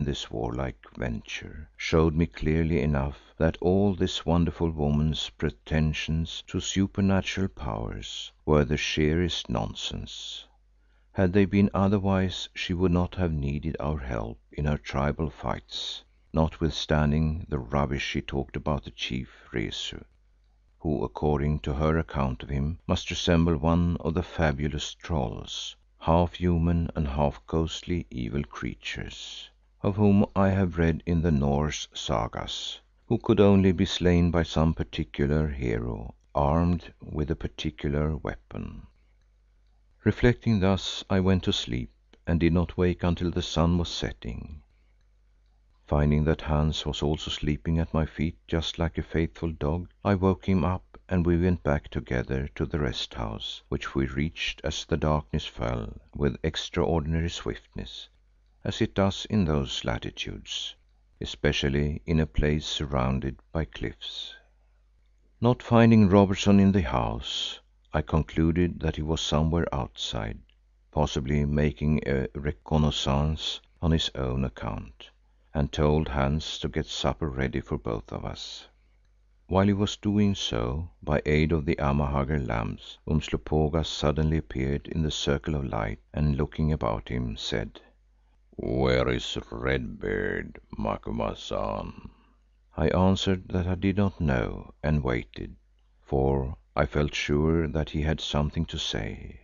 this warlike venture, showed me clearly enough that all this wonderful woman's pretensions to supernatural powers were the sheerest nonsense. Had they been otherwise she would not have needed our help in her tribal fights, notwithstanding the rubbish she talked about the chief Rezu, who according to her account of him must resemble one of the fabulous trolls, half human and half ghostly evil creatures, of whom I have read in the Norse sagas, who could only be slain by some particular hero armed with a particular weapon. Reflecting thus, I went to sleep and did not wake until the sun was setting. Finding that Hans was also sleeping at my feet just like a faithful dog, I woke him up and we went back together to the rest house, which we reached as the darkness fell with extraordinary swiftness, as it does in those latitudes, especially in a place surrounded by cliffs. Not finding Robertson in the house, I concluded that he was somewhere outside, possibly making a reconnaissance on his own account, and told Hans to get supper ready for both of us. While he was doing so, by aid of the Amahagger lamps, Umslopogaas suddenly appeared in the circle of light and looking about him said, "Where is Red Beard, Macumazahn?" I answered that I did not know and waited, for I felt sure that he had something to say.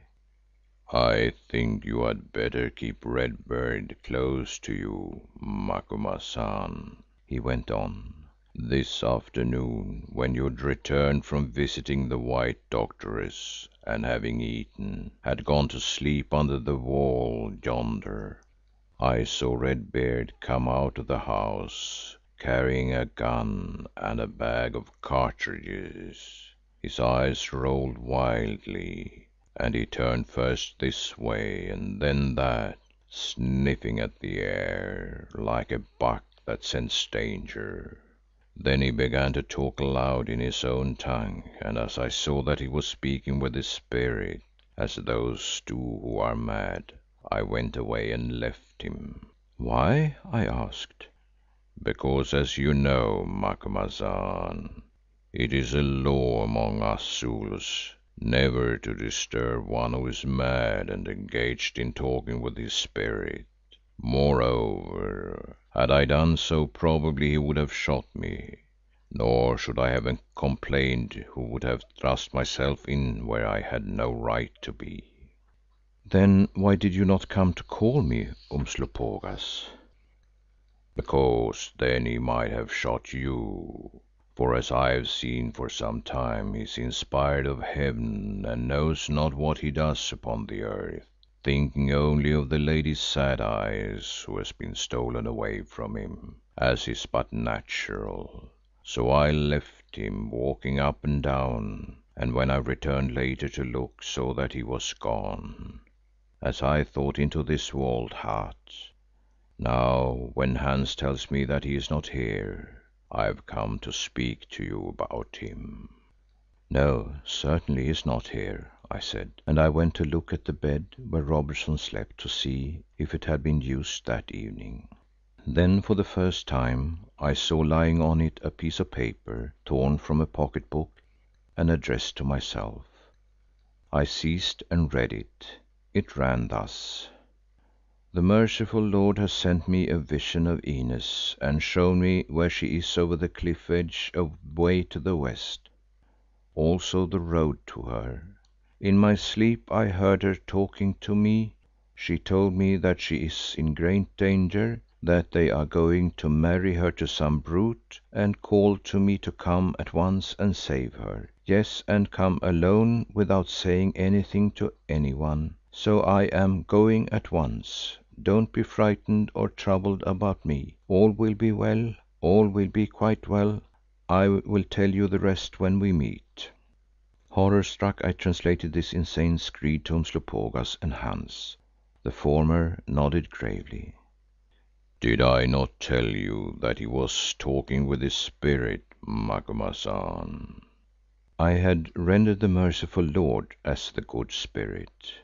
"I think you had better keep Red Beard close to you, Macumazahn," he went on. "This afternoon when you had returned from visiting the white doctoress and having eaten, had gone to sleep under the wall yonder, I saw Red Beard come out of the house carrying a gun and a bag of cartridges. His eyes rolled wildly and he turned first this way and then that, sniffing at the air like a buck that scents danger. Then he began to talk aloud in his own tongue, and as I saw that he was speaking with his spirit, as those do who are mad, I went away and left him." "Why?" I asked. "Because as you know, Macumazahn, it is a law among us Zulus never to disturb one who is mad and engaged in talking with his spirit. Moreover, had I done so probably he would have shot me, nor should I have complained who would have thrust myself in where I had no right to be." "Then why did you not come to call me, Umslopogaas?" "Because then he might have shot you, for as I have seen for some time he is inspired of heaven and knows not what he does upon the earth, thinking only of the Lady Sad Eyes who has been stolen away from him, as is but natural. So I left him walking up and down, and when I returned later to look, saw that he was gone, as I thought into this walled hut. Now when Hans tells me that he is not here, I have come to speak to you about him." "No, certainly he is not here," I said, and I went to look at the bed where Robertson slept to see if it had been used that evening. Then for the first time I saw lying on it a piece of paper torn from a pocket book and addressed to myself. I seized and read it. It ran thus: "The merciful Lord has sent me a vision of Inez and shown me where she is over the cliff edge away to the west, also the road to her. In my sleep I heard her talking to me. She told me that she is in great danger, that they are going to marry her to some brute, and called to me to come at once and save her. Yes, and come alone without saying anything to anyone. So I am going at once. Don't be frightened or troubled about me. All will be well, all will be quite well. I will tell you the rest when we meet." Horror struck, I translated this insane screed to Umslopogaas and Hans. The former nodded gravely. "Did I not tell you that he was talking with his spirit, Macumazahn?" I had rendered the merciful Lord as the good spirit.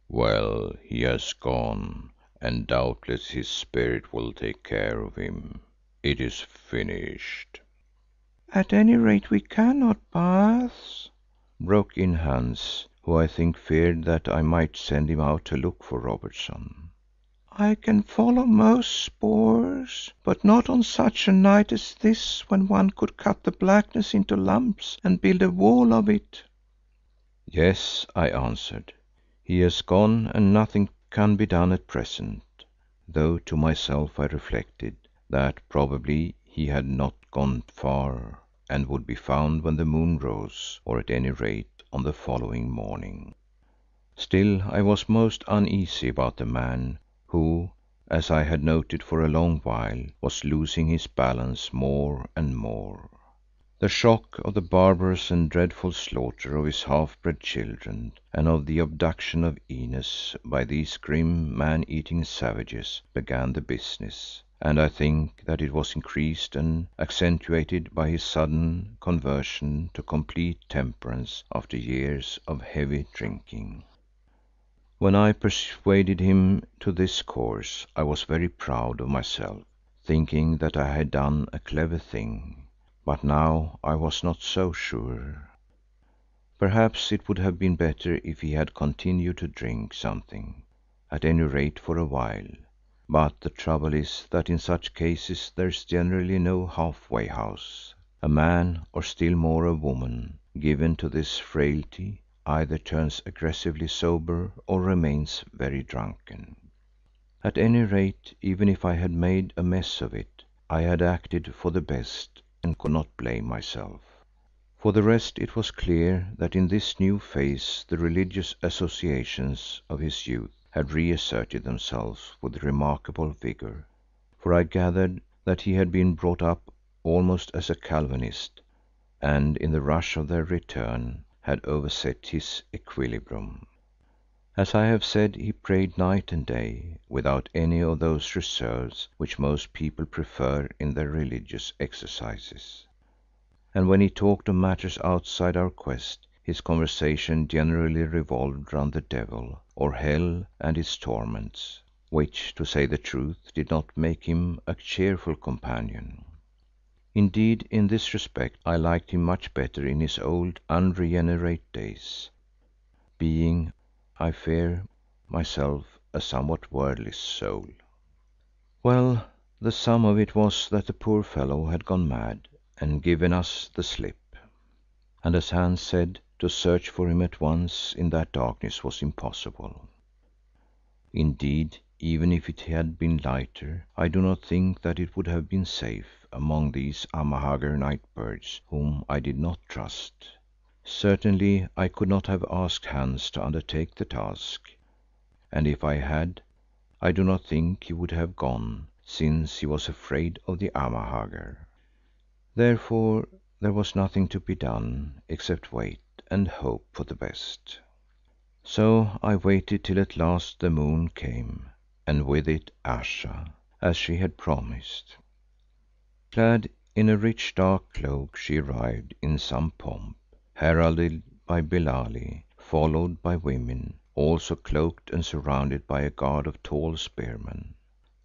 "Well, he has gone and doubtless his spirit will take care of him. It is finished." "At any rate we cannot, Baas," broke in Hans, who I think feared that I might send him out to look for Robertson. "I can follow most spoors, but not on such a night as this when one could cut the blackness into lumps and build a wall of it." "Yes," I answered, "he has gone and nothing can be done at present," though to myself I reflected that probably he had not gone far and would be found when the moon rose, or at any rate on the following morning. Still I was most uneasy about the man who, as I had noted for a long while, was losing his balance more and more. The shock of the barbarous and dreadful slaughter of his half bred children and of the abduction of Inez by these grim, man eating savages began the business, and I think that it was increased and accentuated by his sudden conversion to complete temperance after years of heavy drinking. When I persuaded him to this course I was very proud of myself, thinking that I had done a clever thing. But now I was not so sure. Perhaps it would have been better if he had continued to drink something, at any rate for a while, but the trouble is that in such cases there is generally no half-way house. A man, or still more a woman, given to this frailty, either turns aggressively sober or remains very drunken. At any rate, even if I had made a mess of it, I had acted for the best and could not blame myself. For the rest it was clear that in this new phase the religious associations of his youth had reasserted themselves with remarkable vigour, for I gathered that he had been brought up almost as a Calvinist and in the rush of their return had overset his equilibrium. As I have said, he prayed night and day without any of those reserves which most people prefer in their religious exercises. And when he talked of matters outside our quest, his conversation generally revolved round the devil, or hell and its torments, which, to say the truth, did not make him a cheerful companion. Indeed, in this respect I liked him much better in his old unregenerate days, being, I fear, myself a somewhat worldly soul. Well, the sum of it was that the poor fellow had gone mad and given us the slip, and as Hans said, to search for him at once in that darkness was impossible. Indeed, even if it had been lighter, I do not think that it would have been safe among these Amahagger night birds whom I did not trust. Certainly I could not have asked Hans to undertake the task, and if I had, I do not think he would have gone, since he was afraid of the Amahagger. Therefore there was nothing to be done except wait and hope for the best. So I waited till at last the moon came and with it Ayesha, as she had promised. Clad in a rich dark cloak she arrived in some pomp, heralded by Billali, followed by women, also cloaked and surrounded by a guard of tall spearmen.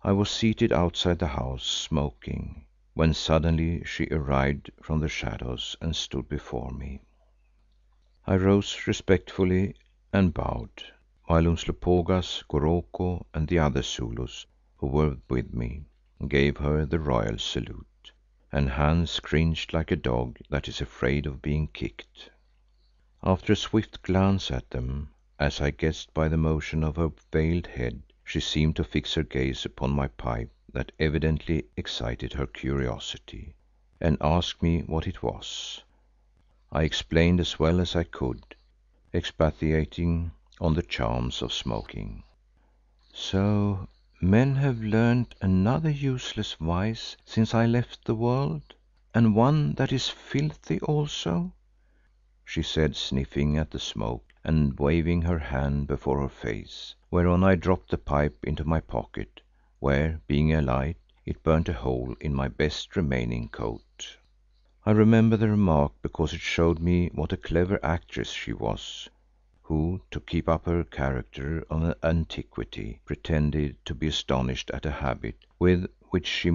I was seated outside the house smoking, when suddenly she arrived from the shadows and stood before me. I rose respectfully and bowed, while Umslopogaas, Goroko and the other Zulus who were with me gave her the royal salute, and Hans cringed like a dog that is afraid of being kicked. After a swift glance at them, as I guessed by the motion of her veiled head, she seemed to fix her gaze upon my pipe that evidently excited her curiosity, and asked me what it was. I explained as well as I could, expatiating on the charms of smoking. "So men have learned another useless vice since I left the world, and one that is filthy also," she said, sniffing at the smoke and waving her hand before her face, whereon I dropped the pipe into my pocket, where, being alight, it burnt a hole in my best remaining coat. I remember the remark because it showed me what a clever actress she was, who, to keep up her character of antiquity, pretended to be astonished at a habit with which she